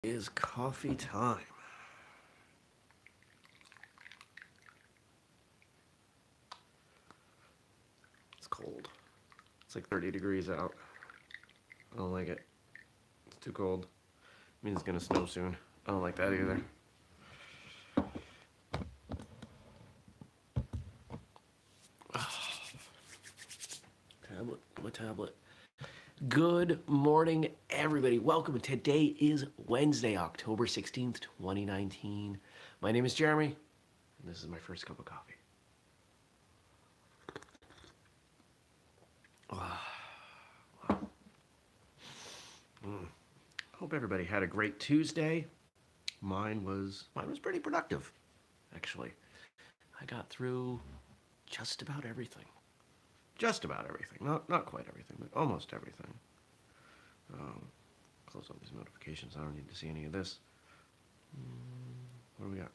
Is coffee time. It's cold. It's like 30 degrees out. I don't like it. It's too cold. It means it's gonna snow soon. I don't like that either. Tablet, my tablet. Good morning, everybody. Welcome. Today is Wednesday, October 16th, 2019. My name is Jeremy, and this is my first cup of coffee. Hope everybody had a great Tuesday. Mine was pretty productive, actually. I got through just about everything. Just about everything. Not quite everything, but almost everything. Um, Close all these notifications. I don't need to see any of this. What do we got?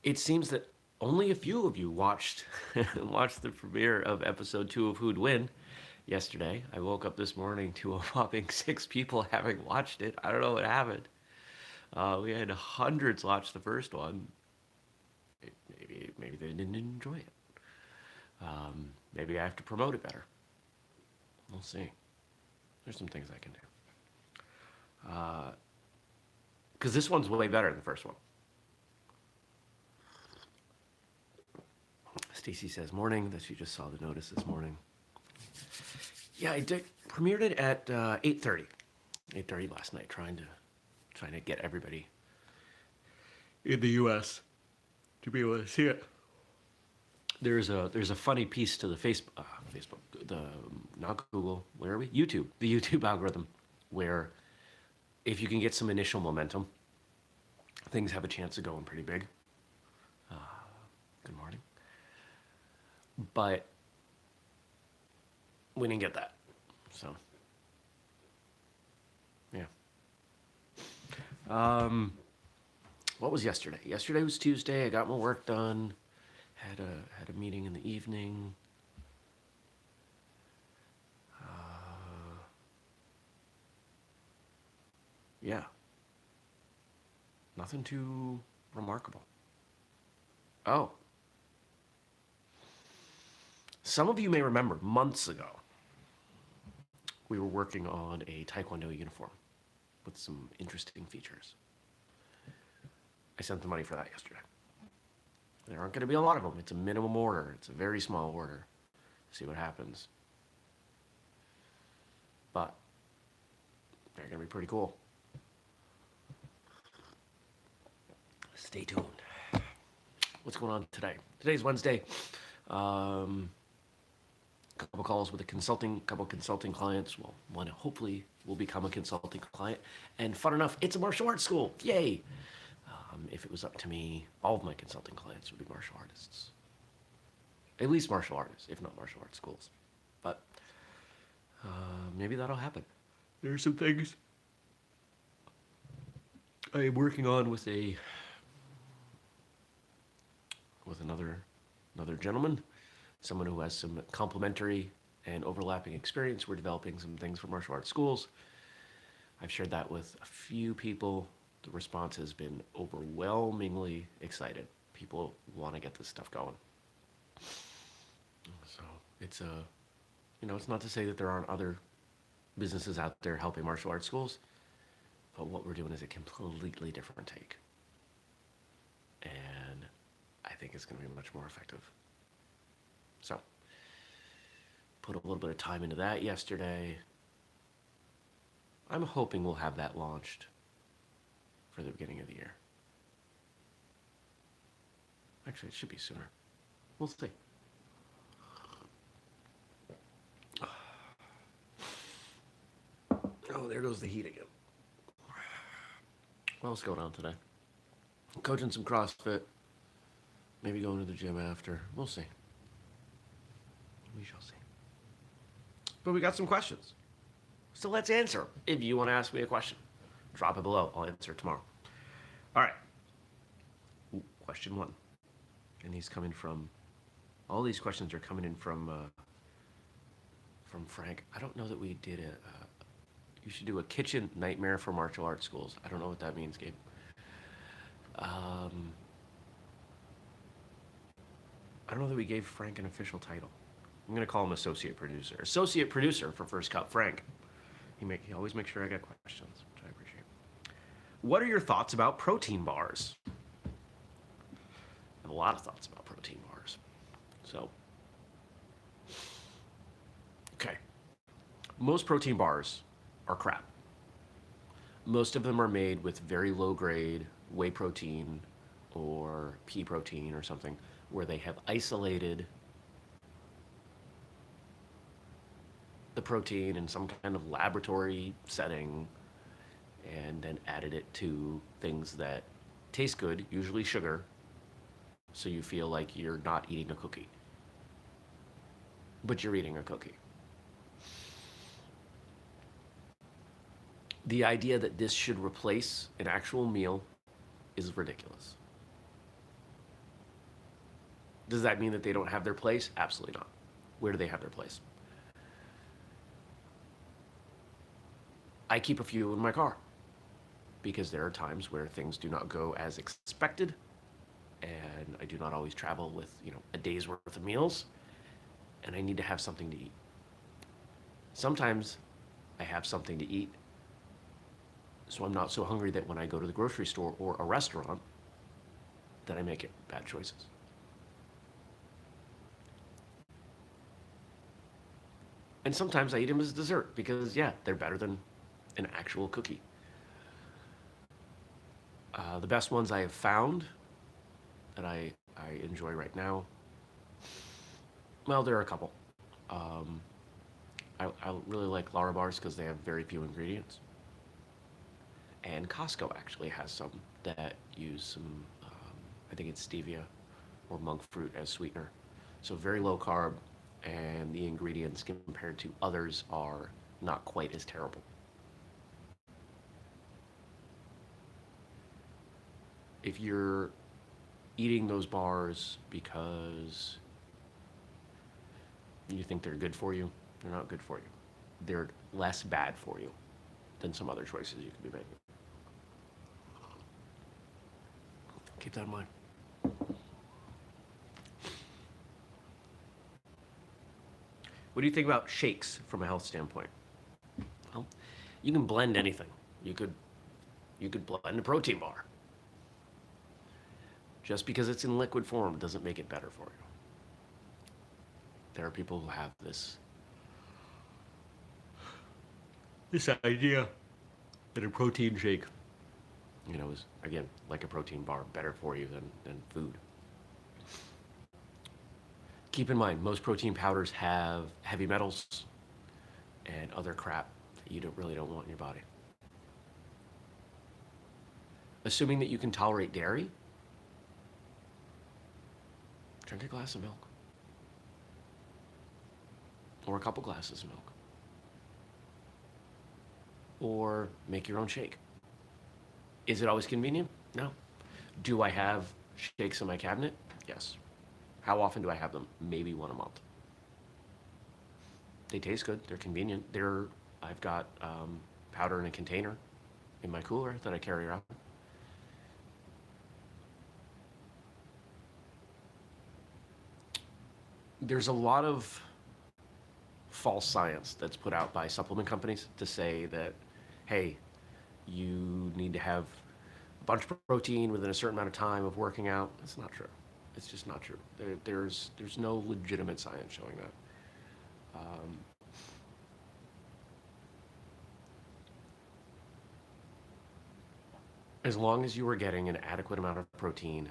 It seems that only a few of you watched watched the premiere of episode 2 of Who'd Win yesterday. I woke up this morning to a whopping 6 people having watched it. I don't know what happened. We had hundreds watch the first one. Maybe they didn't enjoy it. Maybe I have to promote it better. We'll see. There's some things I can do. Because this one's way better than the first one. Stacy says, morning, that she just saw the notice this morning. Yeah, I did, premiered it at 8:30. 8:30 last night, trying to get everybody in the U.S. to be able to see it. There's a funny piece to the Facebook, not Google, where are we? YouTube, the YouTube algorithm, where if you can get some initial momentum, things have a chance of going pretty big. Good morning. But we didn't get that, so yeah. What was yesterday? Yesterday was Tuesday. I got my work done. Had a meeting in the evening. Yeah. Nothing too remarkable. Oh. Some of you may remember months ago, we were working on a Taekwondo uniform with some interesting features. I sent the money for that yesterday. There aren't going to be a lot of them. It's a minimum order. It's a very small order. See what happens. But they're going to be pretty cool. Stay tuned. What's going on today? Today's Wednesday. Couple calls with couple consulting clients. Well, one hopefully will become a consulting client. And fun enough, it's a martial arts school. Yay! If it was up to me, all of my consulting clients would be martial artists. At least martial artists, if not martial arts schools. But maybe that'll happen. There's some things I am working on with another gentleman, someone who has some complementary and overlapping experience. We're developing some things for martial arts schools. I've shared that with a few people. The response has been overwhelmingly excited. People want to get this stuff going. So it's it's not to say that there aren't other businesses out there helping martial arts schools, but what we're doing is a completely different take. And I think it's going to be much more effective. So, put a little bit of time into that yesterday. I'm hoping we'll have that launched for the beginning of the year. Actually, it should be sooner. We'll see. Oh, there goes the heat again. What else going on today? Coaching some CrossFit. Maybe going to the gym after. We'll see. We shall see. But we got some questions. So let's answer. If you want to ask me a question, drop it below. I'll answer it tomorrow. All right. Question 1. And all these questions are coming in from Frank. I don't know that we did a You should do a kitchen nightmare for martial arts schools. I don't know what that means, Gabe. I don't know that we gave Frank an official title. I'm gonna call him associate producer. Associate producer for First Cup, Frank. He always makes sure I get questions, which I appreciate. What are your thoughts about protein bars? I have a lot of thoughts about protein bars. So, okay. Most protein bars are crap. Most of them are made with very low grade whey protein or pea protein or something where they have isolated the protein in some kind of laboratory setting and then added it to things that taste good, usually sugar, so you feel like you're not eating a cookie, but you're eating a cookie. The idea that this should replace an actual meal is ridiculous. Does that mean that they don't have their place? Absolutely not. Where do they have their place? I keep a few in my car because there are times where things do not go as expected and I do not always travel with, a day's worth of meals and I need to have something to eat. Sometimes I have something to eat so I'm not so hungry that when I go to the grocery store or a restaurant that I make it bad choices. And sometimes I eat them as dessert because, yeah, they're better than an actual cookie. The best ones I have found that I enjoy right now, well, there are a couple. I really like Larabars because they have very few ingredients. And Costco actually has some that use some, I think it's stevia or monk fruit as sweetener. So very low carb, and the ingredients compared to others are not quite as terrible. If you're eating those bars because you think they're good for you, they're not good for you. They're less bad for you than some other choices you could be making. Keep that in mind. What do you think about shakes from a health standpoint? Well, you can blend anything. You could blend a protein bar. Just because it's in liquid form doesn't make it better for you. There are people who have this idea that a protein shake, is again like a protein bar, better for you than food. Keep in mind, most protein powders have heavy metals and other crap that you really don't want in your body. Assuming that you can tolerate dairy, drink a glass of milk. Or a couple glasses of milk. Or make your own shake. Is it always convenient? No. Do I have shakes in my cabinet? Yes. How often do I have them? Maybe one a month. They taste good. They're convenient. I've got powder in a container in my cooler that I carry around. There's a lot of false science that's put out by supplement companies to say that, hey, you need to have a bunch of protein within a certain amount of time of working out. That's not true. It's just not true. There's no legitimate science showing that. As long as you are getting an adequate amount of protein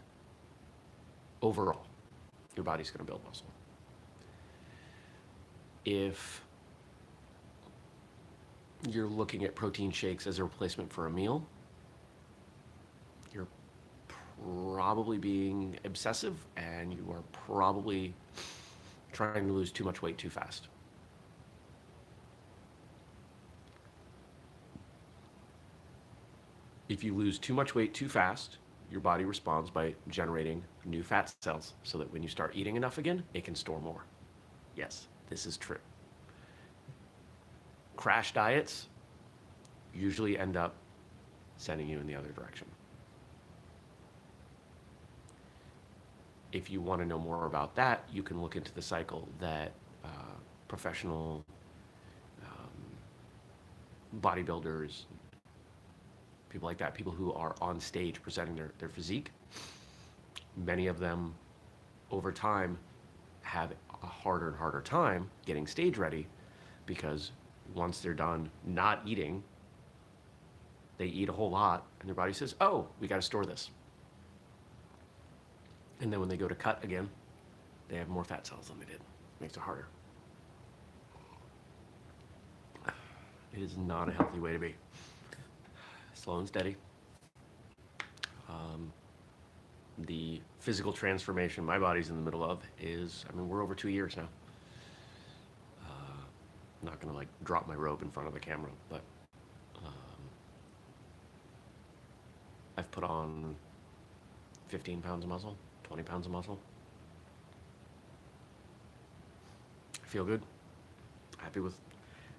overall, your body's going to build muscle. If you're looking at protein shakes as a replacement for a meal, you're probably being obsessive and you are probably trying to lose too much weight too fast. If you lose too much weight too fast, your body responds by generating new fat cells so that when you start eating enough again, it can store more. Yes, this is true. Crash diets usually end up sending you in the other direction. If you want to know more about that, you can look into the cycle that professional bodybuilders, people like that, people who are on stage presenting their physique, many of them over time have a harder and harder time getting stage ready because once they're done not eating, they eat a whole lot and their body says, oh, we got to store this. And then when they go to cut again, they have more fat cells than they did. Makes it harder. It is not a healthy way to be. Slow and steady. The physical transformation my body's in the middle of is, I mean, we're over 2 years now. I'm not gonna like drop my robe in front of the camera, but I've put on 15 pounds of muscle, 20 pounds of muscle. I feel good. Happy with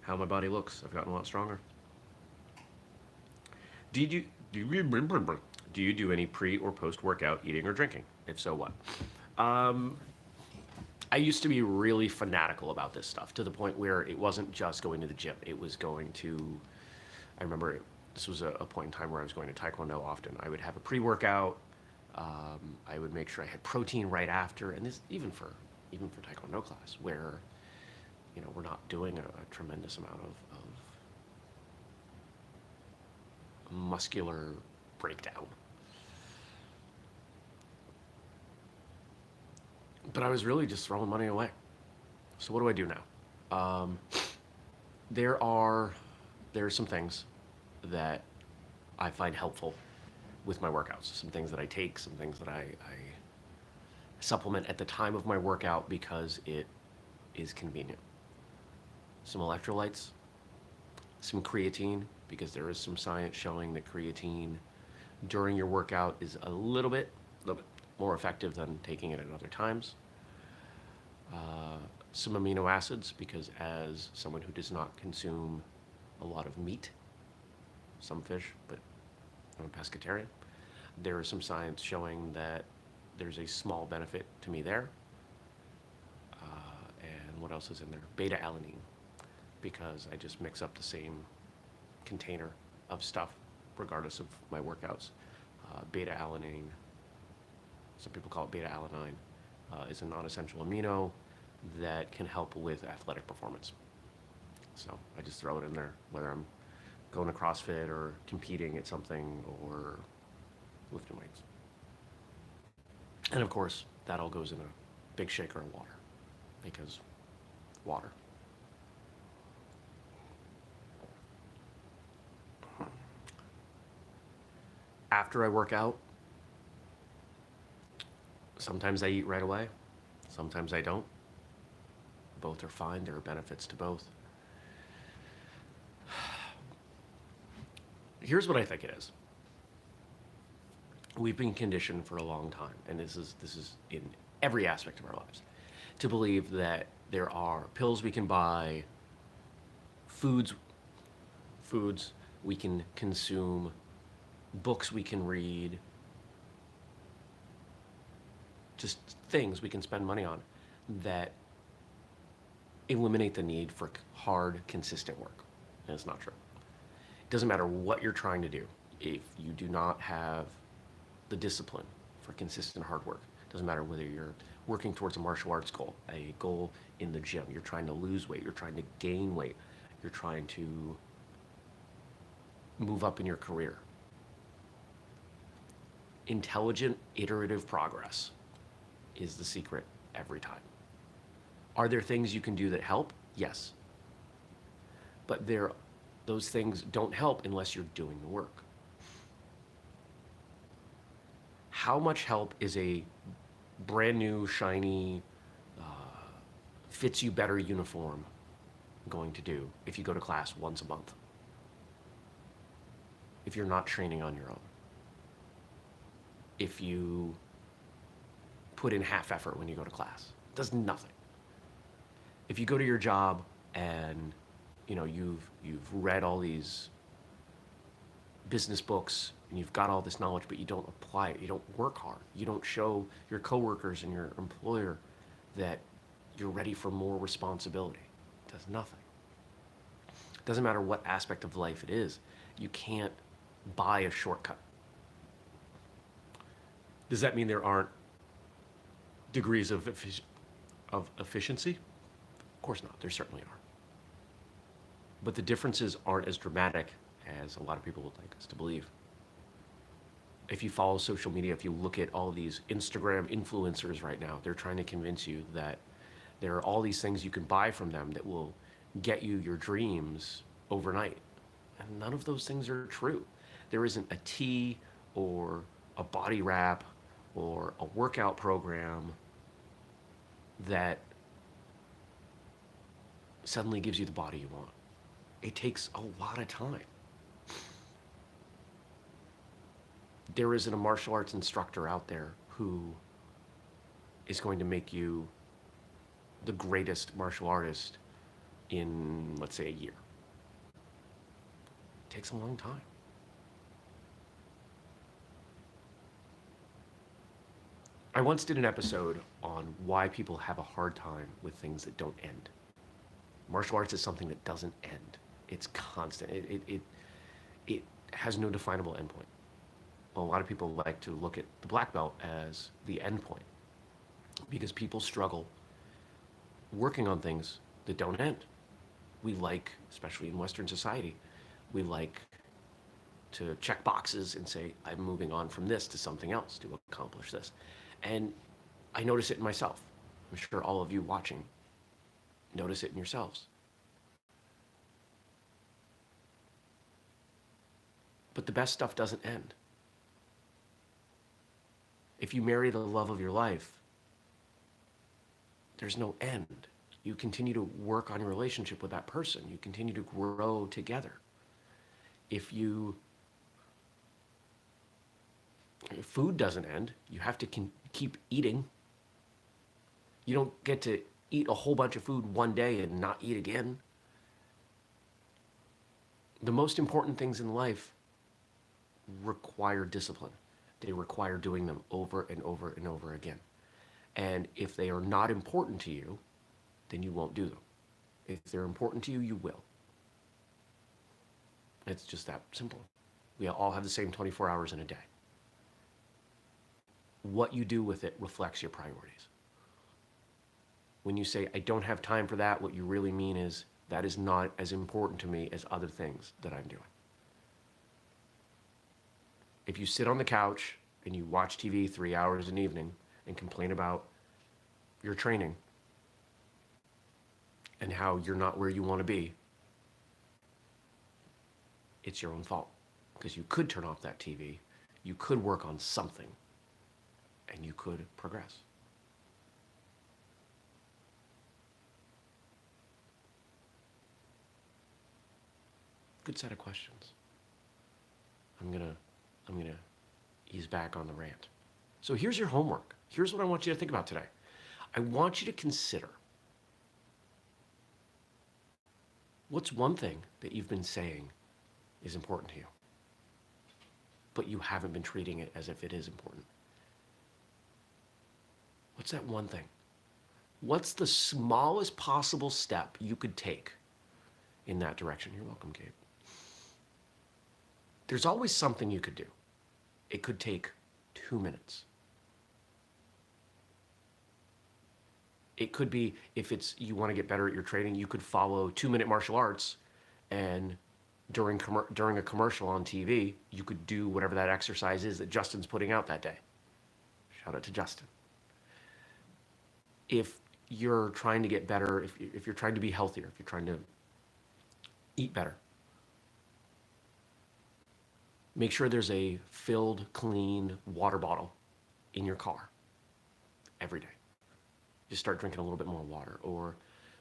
how my body looks. I've gotten a lot stronger. Do you do any pre or post workout eating or drinking? If so, what? I used to be really fanatical about this stuff to the point where it wasn't just going to the gym. It was going to, I remember this was a point in time where I was going to Taekwondo often. I would have a pre-workout. I would make sure I had protein right after, and this even for Taekwondo class where, you know, we're not doing a tremendous amount of muscular breakdown. But I was really just throwing money away. So what do I do now? There are some things that I find helpful with my workouts. Some things that I take, some things that I supplement at the time of my workout because it is convenient. Some electrolytes, some creatine, because there is some science showing that creatine during your workout is a little bit more effective than taking it at other times. Some amino acids, because as someone who does not consume a lot of meat, some fish, but I'm a pescatarian, there is some science showing that there's a small benefit to me there. And what else is in there? Beta-alanine, because I just mix up the same container of stuff regardless of my workouts. Beta-alanine, some people call it beta-alanine, is a non-essential amino that can help with athletic performance. So I just throw it in there, whether I'm going to CrossFit or competing at something or lifting weights. And of course, that all goes in a big shaker of water, because water. After I work out, sometimes I eat right away, sometimes I don't. Both are fine. There are benefits to both. Here's what I think it is. We've been conditioned for a long time, and this is in every aspect of our lives, to believe that there are pills we can buy, foods we can consume, books we can read, just things we can spend money on that eliminate the need for hard, consistent work. And it's not true. It doesn't matter what you're trying to do. If you do not have the discipline for consistent hard work, it doesn't matter whether you're working towards a martial arts goal, a goal in the gym, you're trying to lose weight, you're trying to gain weight, you're trying to move up in your career. Intelligent, iterative progress is the secret every time. Are there things you can do that help? Yes. But those things don't help unless you're doing the work. How much help is a brand new, shiny, fits you better uniform going to do if you go to class once a month? If you're not training on your own? If you put in half effort when you go to class? It does nothing. If you go to your job and you've read all these business books and you've got all this knowledge, but you don't apply it. You don't work hard. You don't show your coworkers and your employer that you're ready for more responsibility. It does nothing. It doesn't matter what aspect of life it is. You can't buy a shortcut. Does that mean there aren't degrees of efficiency? Of course not. There certainly are. But the differences aren't as dramatic as a lot of people would like us to believe. If you follow social media, if you look at all these Instagram influencers right now, they're trying to convince you that there are all these things you can buy from them that will get you your dreams overnight. And none of those things are true. There isn't a tea or a body wrap or a workout program that suddenly gives you the body you want. It takes a lot of time. There isn't a martial arts instructor out there who is going to make you the greatest martial artist in, let's say, a year. It takes a long time. I once did an episode on why people have a hard time with things that don't end. Martial arts is something that doesn't end. It's constant. It has no definable endpoint. Well, a lot of people like to look at the black belt as the endpoint because people struggle working on things that don't end. We like, especially in Western society, we like to check boxes and say, I'm moving on from this to something else to accomplish this. And I notice it in myself. I'm sure all of you watching notice it in yourselves. But the best stuff doesn't end. If you marry the love of your life, there's no end. You continue to work on your relationship with that person. You continue to grow together. If food doesn't end, you have to keep eating. You don't get to eat a whole bunch of food one day and not eat again. The most important things in life require discipline. They require doing them over and over and over again. And if they are not important to you, then you won't do them. If they're important to you, you will. It's just that simple. We all have the same 24 hours in a day. What you do with it reflects your priorities. When you say, I don't have time for that, what you really mean is, that is not as important to me as other things that I'm doing. If you sit on the couch and you watch TV 3 hours an evening and complain about your training and how you're not where you want to be, it's your own fault. Because you could turn off that TV, you could work on something, and you could progress. Good set of questions. I'm gonna ease back on the rant. So here's your homework. Here's what I want you to think about today. I want you to consider, what's one thing that you've been saying is important to you, but you haven't been treating it as if it is important? What's that one thing? What's the smallest possible step you could take in that direction? You're welcome, Kate. There's always something you could do. It could take 2 minutes. It could be, if you want to get better at your training, you could follow 2-minute martial arts, and during a commercial on TV, you could do whatever that exercise is that Justin's putting out that day. Shout out to Justin. If you're trying to get better, if you're trying to be healthier, if you're trying to eat better, make sure there's a filled, clean water bottle in your car every day. Just start drinking a little bit more water. Or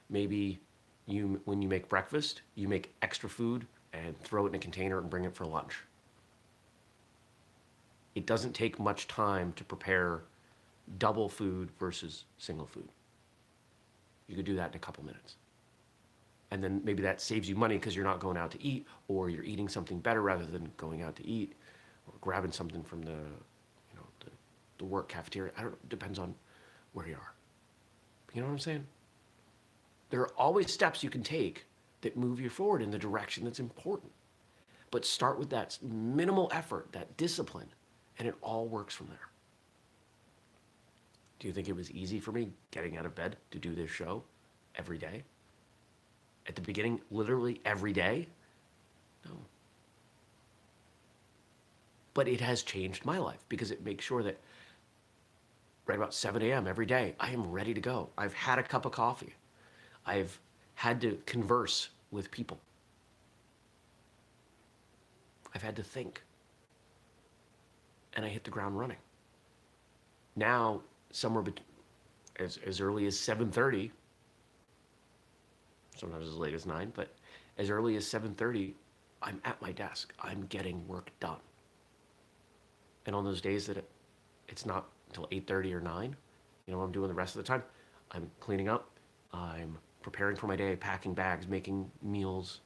maybe when you make breakfast, you make extra food and throw it in a container and bring it for lunch. It doesn't take much time to prepare double food versus single food. You could do that in a couple minutes. And then maybe that saves you money because you're not going out to eat, or you're eating something better rather than going out to eat, or grabbing something from the work cafeteria. I don't know, depends on where you are. You know what I'm saying? There are always steps you can take that move you forward in the direction that's important. But start with that minimal effort, that discipline, and it all works from there. Do you think it was easy for me getting out of bed to do this show every day? At the beginning, literally every day? No. But it has changed my life because it makes sure that right about 7 a.m. every day, I am ready to go. I've had a cup of coffee. I've had to converse with people. I've had to think. And I hit the ground running. Now, somewhere as early as 7:30, sometimes as late as 9, but as early as 7:30, I'm at my desk. I'm getting work done. And on those days that it's not until 8:30 or 9, you know what I'm doing the rest of the time? I'm cleaning up. I'm preparing for my day, packing bags, making meals,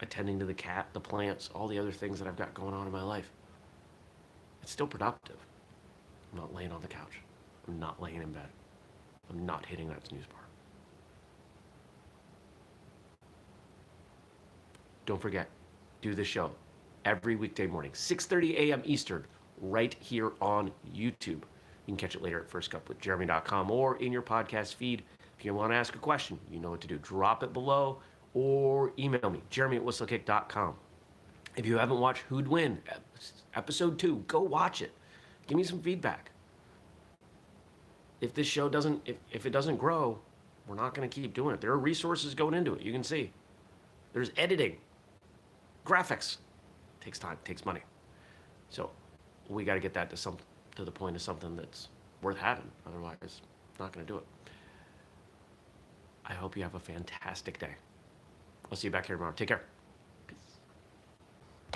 attending to the cat, the plants, all the other things that I've got going on in my life. It's still productive. I'm not laying on the couch. I'm not laying in bed. I'm not hitting that snooze bar. Don't forget, do this show every weekday morning, 6:30 a.m. Eastern, right here on YouTube. You can catch it later at firstcupwithjeremy.com or in your podcast feed. If you want to ask a question, you know what to do. Drop it below or email me, jeremy@whistlekick.com. If you haven't watched Who'd Win, episode 2, go watch it. Give me some feedback. If this show doesn't, if it doesn't grow, we're not going to keep doing it. There are resources going into it. You can see. There's editing, graphics. Takes time, takes money. So we got to get that to the point of something that's worth having. Otherwise, not going to do it. I hope you have a fantastic day. I'll see you back here tomorrow. Take care.